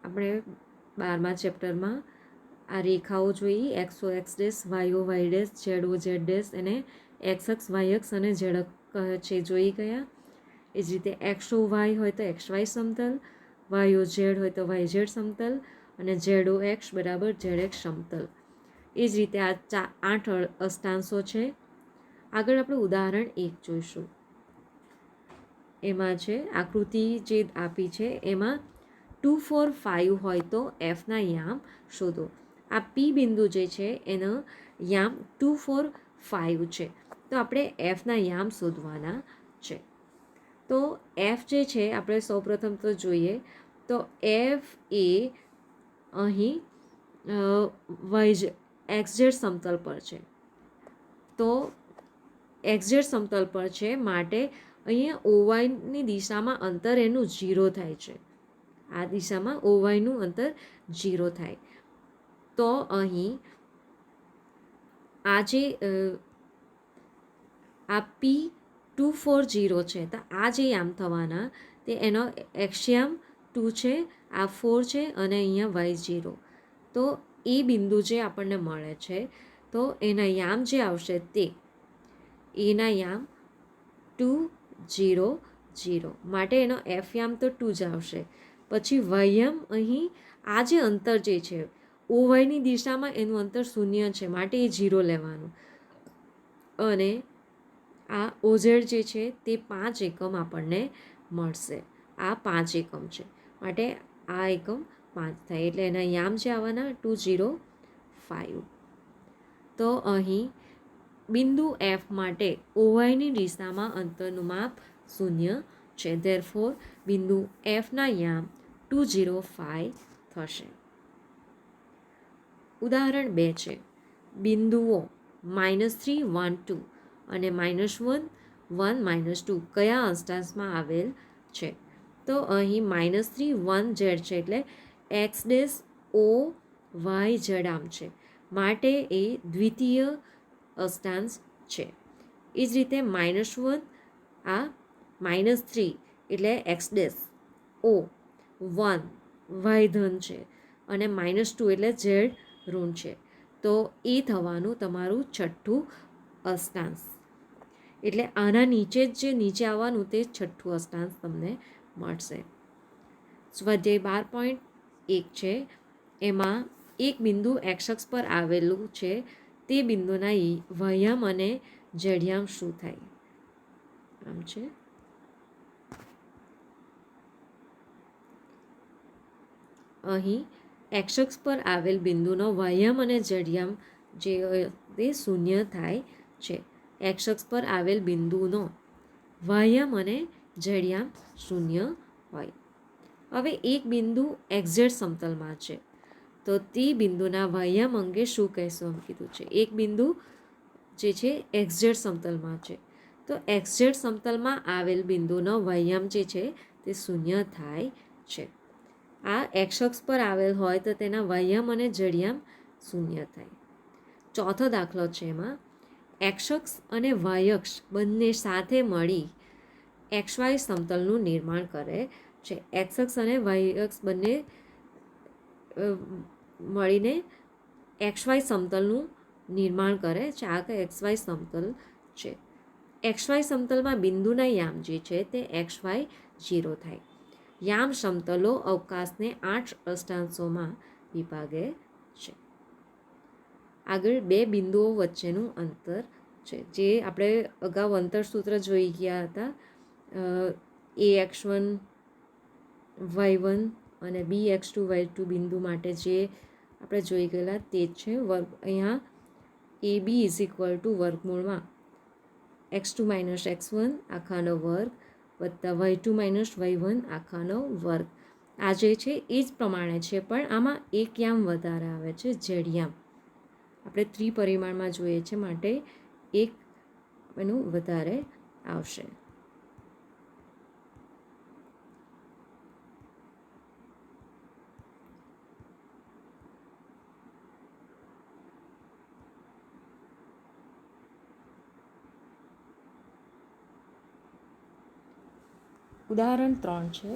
આપણે 12મા ચેપ્ટરમાં આ રેખાઓ જોઈ, XO X dash, YO Y dash, ZO Z dash અને XX Y અક્ષ અને Z અક્ષ છે જોઈ ગયા. એ જ રીતે XO Y હોય તો XY સમતલ, YO Z હોય તો YZ સમતલ અને ZO X બરાબર ZX સમતલ. એ જ રીતે આ 8 અષ્ટાંશો છે. આગળ આપણે ઉદાહરણ 1 જોઈશું. એમાં છે આકૃતિ જે આપી છે એમાં 2 4 5 હોય તો એફના યામ શોધો. આ પી બિંદુ જે છે એનો યામ 2 4 5 છે. તો આપણે એફના યામ શોધવાના છે. તો એફ જે છે આપણે સૌપ્રથમ તો જોઈએ તો એફ એ અહીં XZ સમતલ પર છે. તો XZ સમતલ પર છે માટે અહીંયા OYની દિશામાં અંતર એનું 0 થાય છે. આ દિશામાં OYનું અંતર 0 થાય. તો અહીં આ જે આ P240 છે તો આ જે યામ થવાના તે એનો એક્સયામ 2 છે, આ 4 છે અને અહીંયા Y0. તો એ બિંદુ જે આપણને મળે છે તો એના યામ જે આવશે તે એના યામ 2 0 0 માટે એનો એફ યામ તો 2 જ આવશે. પછી વયમ અહીં આ જે અંતર જે છે ઓવાયની દિશામાં એનું અંતર 0 છે માટે એ 0 લેવાનું. અને આ ઓઝેડ જે છે તે 5 એકમ આપણને મળશે. આ 5 એકમ છે માટે આ એકમ 5 થાય એટલે એના યામ જે આવવાના 2 0 5. તો અહીં બિંદુ એફ માટે ઓવાયની દિશામાં અંતરનું માપ 0 છે. ધેરફોર બિંદુ એફના યામ 2 0 5 થશે. ઉદાહરણ 2 છે. બિંદુઓ -3 1 2 અને -1 1 2 કયા અષ્ટાંશમાં આવેલ છે? તો અહીં -3 1 Z છે એટલે X dash O Y Z આમ છે માટે એ દ્વિતીય અષ્ટાંશ છે. એ જ રીતે -1 આ -3 એટલે X ડેશ O 1 Y ધન છે અને -2 એટલે Z ઋણ છે. તો એ થવાનું તમારું છઠ્ઠું અષ્ટાંશ. એટલે આના નીચે જ જે નીચે આવવાનું તે છઠ્ઠું અષ્ટાંશ તમને મળશે. સ્વાધ્યાય 12.1 છે. એમાં એક બિંદુ X અક્ષ પર આવેલું છે તે બિંદુના વયામ અને જડિયામ શું થાય? આમ છે. અહીં X અક્ષ પર આવેલ બિંદુનો વયામ અને જડિયામ જે તે 0 થાય છે. X અક્ષ પર આવેલ બિંદુનો વયામ અને જડિયામ 0 હોય. હવે એક બિંદુ XZ સમતલમાં છે તો તે બિંદુના વયામ અંગે શું કહેશું એમ કીધું છે. એક બિંદુ જે છે XZ સમતલમાં છે તો XZ સમતલમાં આવેલ બિંદુનો વયામ જે છે તે 0 થાય છે. આ X અક્ષ પર આવેલ હોય તો તેના વયામ અને જડિયામ 0 થાય. ચોથો દાખલો છે. એમાં X અક્ષ અને Y અક્ષ બંને સાથે મળી XY સમતલનું નિર્માણ કરે છે. X અક્ષ અને Y અક્ષ બંને મળીને XY સમતલનું નિર્માણ કરે છે. આ XY સમતલ છે. XY સમતલમાં બિંદુના યામ જે છે તે XY 0 થાય. યામ સમતલો અવકાશને 8 અષ્ટાંશોમાં વિભાગે છે. આગળ બે બિંદુઓ વચ્ચેનું અંતર છે જે આપણે અગાઉ અંતર સૂત્ર જોઈ ગયા હતા. AX1 Y1 અને BX2 Y2 બિંદુ માટે જે આપણે જોઈ ગયેલા તે જ છે. અહીંયા AB વર્ગમૂળમાં X2 - X1 આખાનો વર્ગ વત્તા Y2 - Y1 આખાનો વર્ગ. આ જે છે એ જ પ્રમાણે છે પણ આમાં એક યામ વધારે આવે છે, જડિયામ. આપણે ત્રિપરિમાણમાં જોઈએ છે માટે એક એનું વધારે આવશે. ઉદાહરણ 3 છે.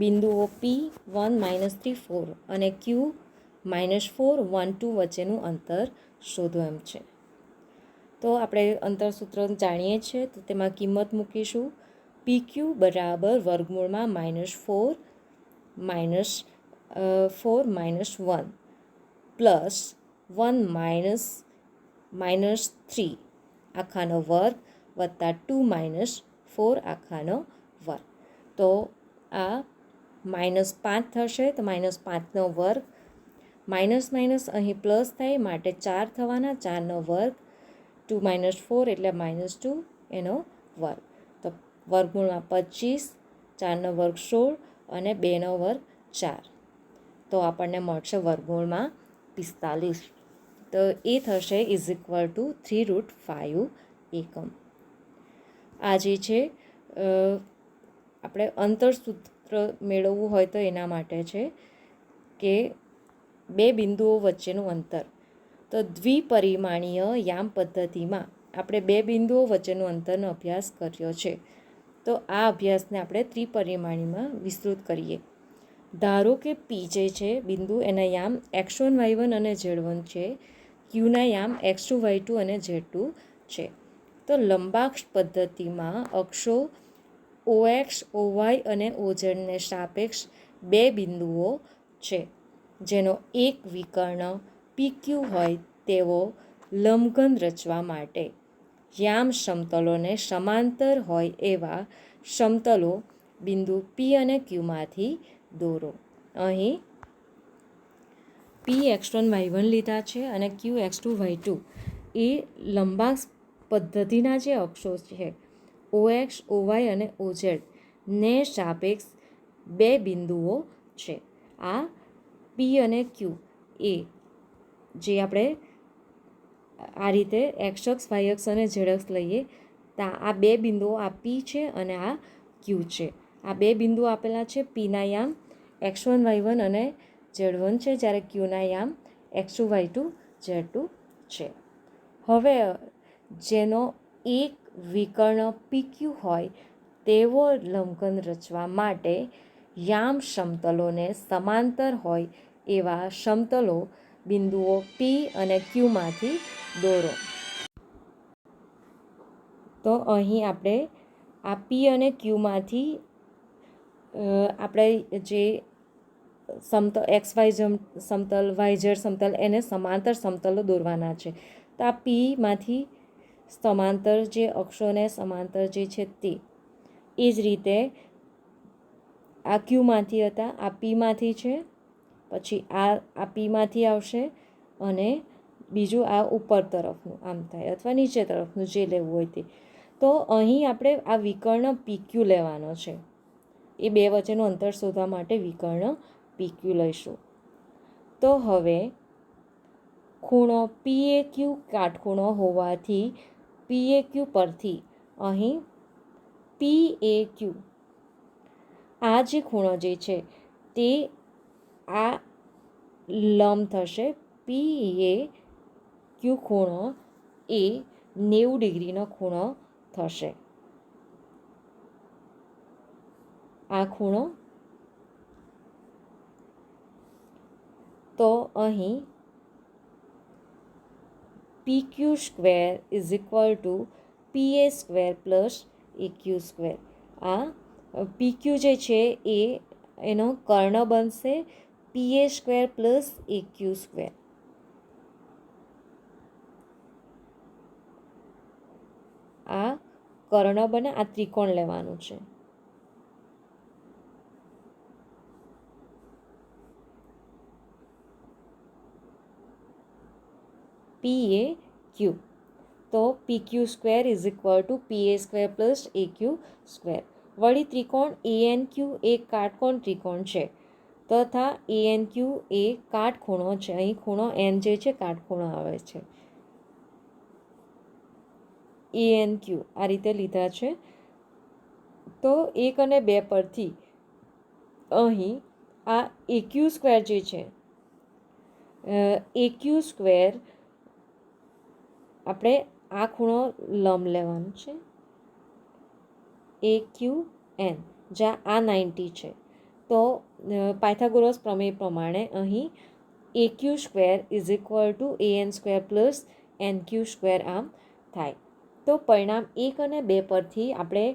બિંદુઓ P1-3 4 અને Q-4 1 2 વચ્ચેનું અંતર શોધો એમ છે. તો આપણે અંતર સૂત્ર જાણીએ છીએ, તો તેમાં કિંમત મૂકીશું. PQ બરાબર વર્ગમૂળમાં -4 -1 પ્લસ 1 -3 આખાનો વર્ગ વત્તા 2 -4 આખાનો વર્ગ. તો આ -5 થશે, તો -5નો વર્ગ, માઇનસ માઇનસ અહીં પ્લસ થાય માટે 4 થવાના, 4નો વર્ગ, 2 -4 એટલે -2 એનો વર્ગ. તો વર્ગમૂળમાં 25, 4નો વર્ગ 16 અને 2નો વર્ગ 4. તો આપણને મળશે વર્ગમૂળમાં 45. તો એ થશે =3√5 એકમ. આ જે છે આપણે અંતરસૂત્ર મેળવવું હોય તો એના માટે છે કે બે બિંદુઓ વચ્ચેનું અંતર. તો દ્વિપરિમાણીય યામ પદ્ધતિમાં આપણે બે બિંદુઓ વચ્ચેનું અંતરનો અભ્યાસ કર્યો છે. તો આ અભ્યાસને આપણે ત્રિપરિમાણીમાં વિસ્તૃત કરીએ. ધારો કે પી જે છે બિંદુ, એના યામ x1 y1 અને z1 છે. ક્યુના યામ x2 y2 અને z2 છે. તો લંબાક્ષ પદ્ધતિમાં અક્ષો OX, OY અને OZને સાપેક્ષ બે બિંદુઓ છે, જેનો એક વિકર્ણ PQ હોય તેવો લંબઘન રચવા માટે યામ સમતલોને સમાંતર હોય એવા સમતલો બિંદુ P અને Qમાંથી દોરો. અહીં P x1 y1 લીધા છે અને Q x2 y2 એ લંબાક્ષ પદ્ધતિના જે અક્ષો છે OX, OY અને OZ ને સાપેક્ષ બે બિંદુઓ છે. આ P અને Q એ જે આપણે આ રીતે x અક્ષ, y અક્ષ અને z અક્ષ લઈએ, તો આ બે બિંદુઓ આ P છે અને આ Q છે. આ બે બિંદુઓ આપેલા છે. Pના યામ x1 y1 અને z1 છે, જ્યારે Qના યામ x2 y2 z2 છે. હવે જેનો એક વિકર્ણ PQ હોય તેવો લંબઘન રચવા માટે યામ સમતલોને સમાંતર હોય એવા સમતલો બિંદુઓ P અને Qમાંથી દોરો. તો અહીં આપણે આ P અને Qમાંથી આપણે જે XY સમતલ, YZ સમતલ એને સમાંતર સમતલો દોરવાના છે. તો આ Pમાંથી સમાંતર જે અક્ષોને સમાંતર જે છે તે, એ જ રીતે આ Qમાંથી હતા, આ Pમાંથી છે, પછી આ Pમાંથી આવશે અને બીજું આ ઉપર તરફનું આમ થાય, અથવા નીચે તરફનું જે લેવું હોય તે. તો અહીં આપણે આ વિકર્ણ PQ લેવાનો છે. એ બે વચ્ચેનું અંતર શોધવા માટે વિકર્ણ PQ લઈશું. તો હવે ખૂણો PAQ કાટખૂણો હોવાથી PAQ પરથી અહીં PAQ આ જે ખૂણો જે છે તે આ લંબ થશે. PAQ ખૂણો એ 90 ડિગ્રીનો ખૂણો થશે. આ ખૂણો. તો અહીં PQ² = PA² + AQ². આ PQ જે છે એ એનો કર્ણ બનશે PA² + AQ². આ કર્ણ બને, આ ત્રિકોણ લેવાનું છે. PAQ. તો PQ² = PA² + AQ². વળી ત્રિકોણ ANQ એ કાટકોણ ત્રિકોણ છે, તથા ANQ એ કાટખૂણો છે. અહીં ખૂણો N જે છે કાટખૂણો આવે છે. ANQ આ રીતે લીધા છે. તો 1 અને 2 પરથી અહીં આ AQ² જે છે, AQ² આપણે આ ખૂણો લંબ લેવાનો છે, AQN, જ્યાં આ 90 છે. તો પાયથાગોરસ પ્રમેય પ્રમાણે અહીં AQ² is equal to AN² plus NQ² આમ થાય. તો પરિણામ 1 અને 2 પરથી આપણે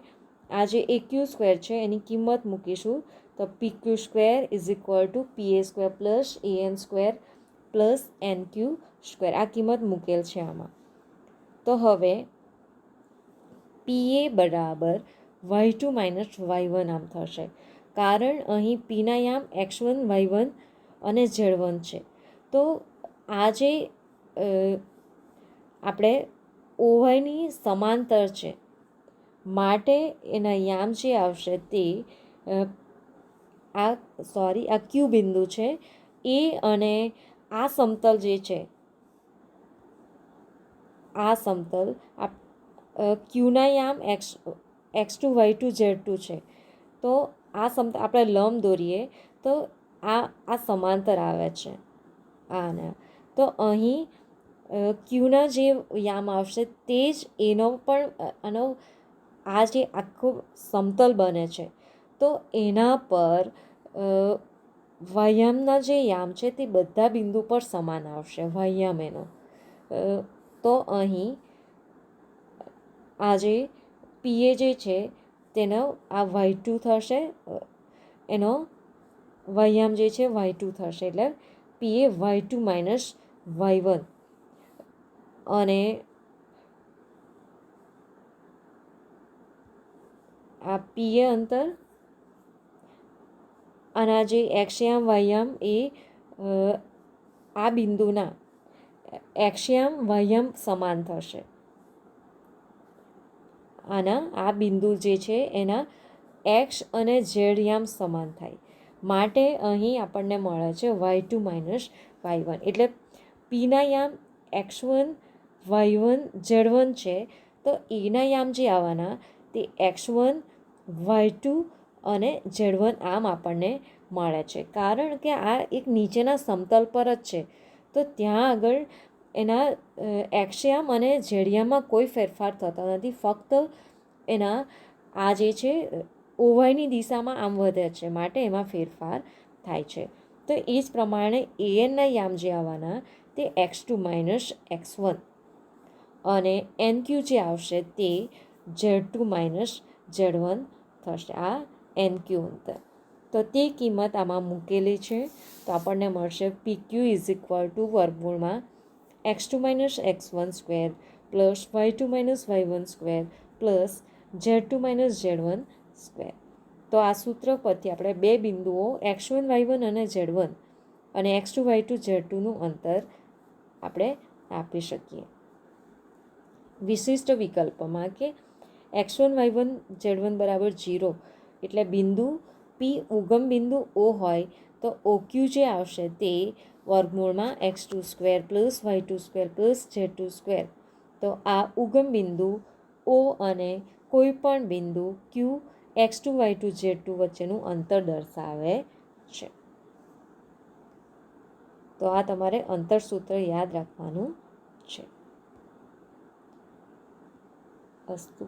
આ જે AQ² છે એની કિંમત મૂકીશું. તો PQ² is equal to PA² plus AN² plus NQ². આ કિંમત મૂકેલ છે આમાં. તો હવે PA બરાબર y2 માઇનસ y1 આમ થશે, કારણ અહીં પીના યામ x1 y1 અને z1 છે. તો આ જે આપણે ઓવાયની સમાંતર છે માટે એના યામ જે આવશે તે આ ક્યુ બિંદુ છે એ, અને આ સમતલ જે છે આ સમતલ ક્યુના યામ x2 y2 z2 છે. તો આ સમતલ આપણે લંબ દોરીએ તો આ સમાંતર આવે છે આને. તો અહીં ક્યુના જે યામ આવશે તે જ આનો આ જે આખું સમતલ બને છે. તો એના પર વાયામના જે યામ છે તે બધા બિંદુ પર સમાન આવશે વાયામ એનો. તો અહીં આ જે પીએ જે છે તેનો આ y2 થશે, એનો વાયામ જે છે y2 થશે, એટલે પીએ y2 માઇનસ y1. અને આ પીએ અંતર અને આ જે એક્સયામ વાયામ એ આ બિંદુના એક્સયામ વાયામ સમાન થશે. આ બિંદુ જે છે એના એક્સ અને ઝેડ યામ સમાન થાય માટે અહીં આપણને મળે છે y2 માઇનસ y1. એટલે પીના યામ x1 y1 z1 છે, તો એના યામ જે આવવાના તે x1 y2 અને z1 આમ આપણને મળે છે, કારણ કે આ એક નીચેના સમતલ પર જ છે. તો ત્યાં આગળ એના એક્સયામ અને ઝેડિયામાં કોઈ ફેરફાર થતો નથી, ફક્ત એના આ જે છે ઓવાયની દિશામાં આમ વધે છે માટે એમાં ફેરફાર થાય છે. તો એ જ પ્રમાણે એનના યામ જે આવવાના તે x2 માઇનસ x1 અને NQ જે આવશે તે z2 માઇનસ z1 થશે. આ NQ અંતર. તો તે કિંમત આમાં મૂકેલી છે. તો આપણને મળશે PQ ઇઝ ઇક્વલ ટુ વર્ગમૂળમાં x2 minus x1 square plus y2 minus y1 square plus z2 minus z1 square. તો આ સૂત્ર પરથી આપણે બે બિંદુઓ x1 y1 અને z1 અને x2 y2 z2નું અંતર આપણે આપી શકીએ. વિશિષ્ટ વિકલ્પમાં કે x1 y1 z1 બરાબર 0 એટલે બિંદુ P ઉગમ બિંદુ O હોય તો OQ જે આવશે તે વર્ગમૂળમાં x2 square plus y2 square plus z2 square. તો આ ઉગમ બિંદુ O અને કોઈ પણ બિંદુ Q x2 y2 z2 વચ્ચેનું અંતર દર્શાવે છે. તો આ તમારે અંતર સૂત્ર યાદ રાખવાનું છે. અસ્તુ.